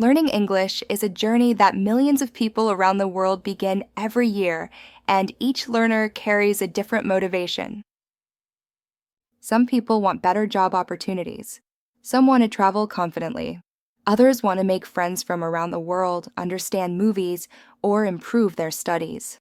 Learning English is a journey that millions of people around the world begin every year, and each learner carries a different motivation. Some people want better job opportunities. Some want to travel confidently. Others want to make friends from around the world, understand movies, or improve their studies.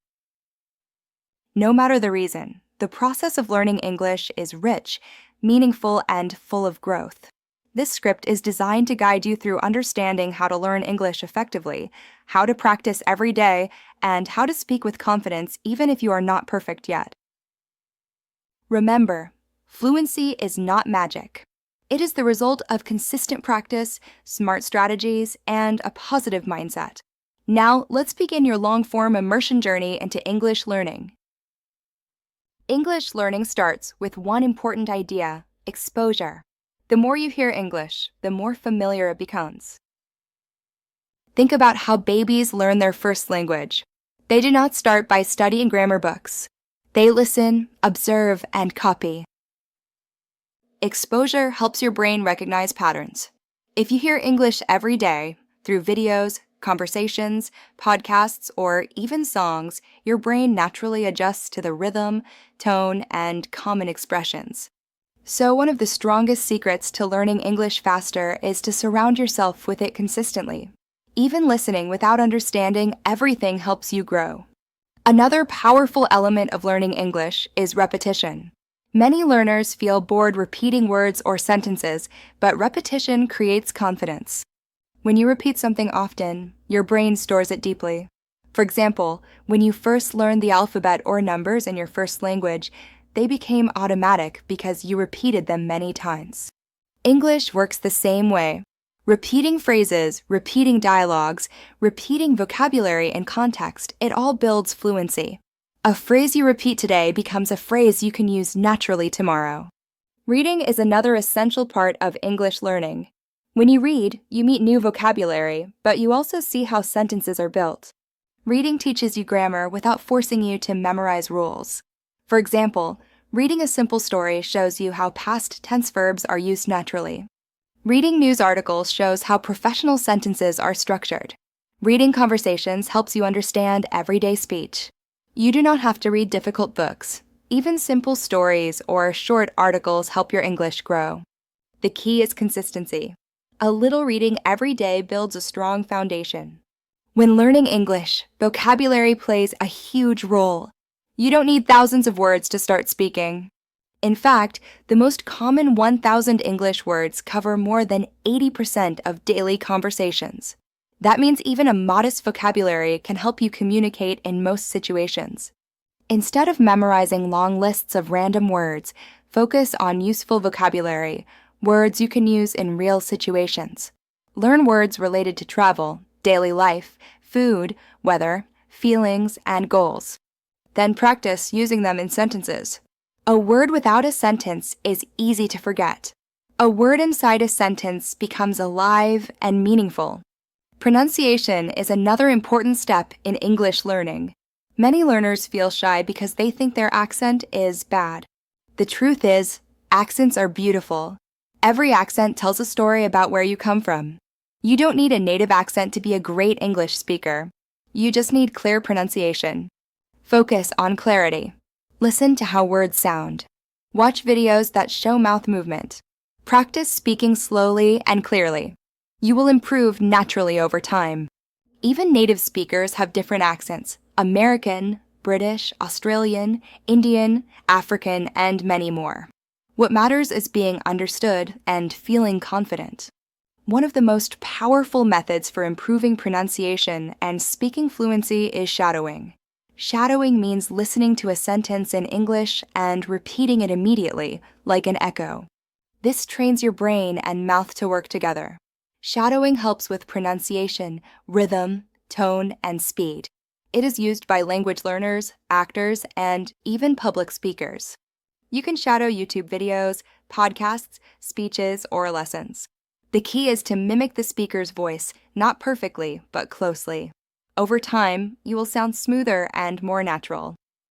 No matter the reason, the process of learning English is rich, meaningful, and full of growth. This script is designed to guide you through understanding how to learn English effectively, how to practice every day, and how to speak with confidence even if you are not perfect yet. Remember, fluency is not magic. It is the result of consistent practice, smart strategies, and a positive mindset. Now, let's begin your long-form immersion journey into English learning. English learning starts with one important idea: exposure. The more you hear English, the more familiar it becomes. Think about how babies learn their first language. They do not start by studying grammar books. They listen, observe, and copy. Exposure helps your brain recognize patterns. If you hear English every day, through videos, conversations, podcasts, or even songs, your brain naturally adjusts to the rhythm, tone, and common expressions. So one of the strongest secrets to learning English faster is to surround yourself with it consistently. Even listening without understanding everything helps you grow. Another powerful element of learning English is repetition. Many learners feel bored repeating words or sentences, but repetition creates confidence. When you repeat something often, your brain stores it deeply. For example, when you first learned the alphabet or numbers in your first language, they became automatic because you repeated them many times. English works the same way. Repeating phrases, repeating dialogues, repeating vocabulary and context, it all builds fluency. A phrase you repeat today becomes a phrase you can use naturally tomorrow. Reading is another essential part of English learning. When you read, you meet new vocabulary, but you also see how sentences are built. Reading teaches you grammar without forcing you to memorize rules. For example, reading a simple story shows you how past tense verbs are used naturally. Reading news articles shows how professional sentences are structured. Reading conversations helps you understand everyday speech. You do not have to read difficult books. Even simple stories or short articles help your English grow. The key is consistency. A little reading every day builds a strong foundation. When learning English, vocabulary plays a huge role. You don't need thousands of words to start speaking. In fact, the most common 1,000 English words cover more than 80% of daily conversations. That means even a modest vocabulary can help you communicate in most situations. Instead of memorizing long lists of random words, focus on useful vocabulary, words you can use in real situations. Learn words related to travel, daily life, food, weather, feelings, and goals. Then practice using them in sentences. A word without a sentence is easy to forget. A word inside a sentence becomes alive and meaningful. Pronunciation is another important step in English learning. Many learners feel shy because they think their accent is bad. The truth is, accents are beautiful. Every accent tells a story about where you come from. You don't need a native accent to be a great English speaker. You just need clear pronunciation. Focus on clarity. Listen to how words sound. Watch videos that show mouth movement. Practice speaking slowly and clearly. You will improve naturally over time. Even native speakers have different accents: American, British, Australian, Indian, African, and many more. What matters is being understood and feeling confident. One of the most powerful methods for improving pronunciation and speaking fluency is shadowing. Shadowing means listening to a sentence in English and repeating it immediately, like an echo. This trains your brain and mouth to work together. Shadowing helps with pronunciation, rhythm, tone, and speed. It is used by language learners, actors, and even public speakers. You can shadow YouTube videos, podcasts, speeches, or lessons. The key is to mimic the speaker's voice, not perfectly, but closely. Over time, you will sound smoother and more natural.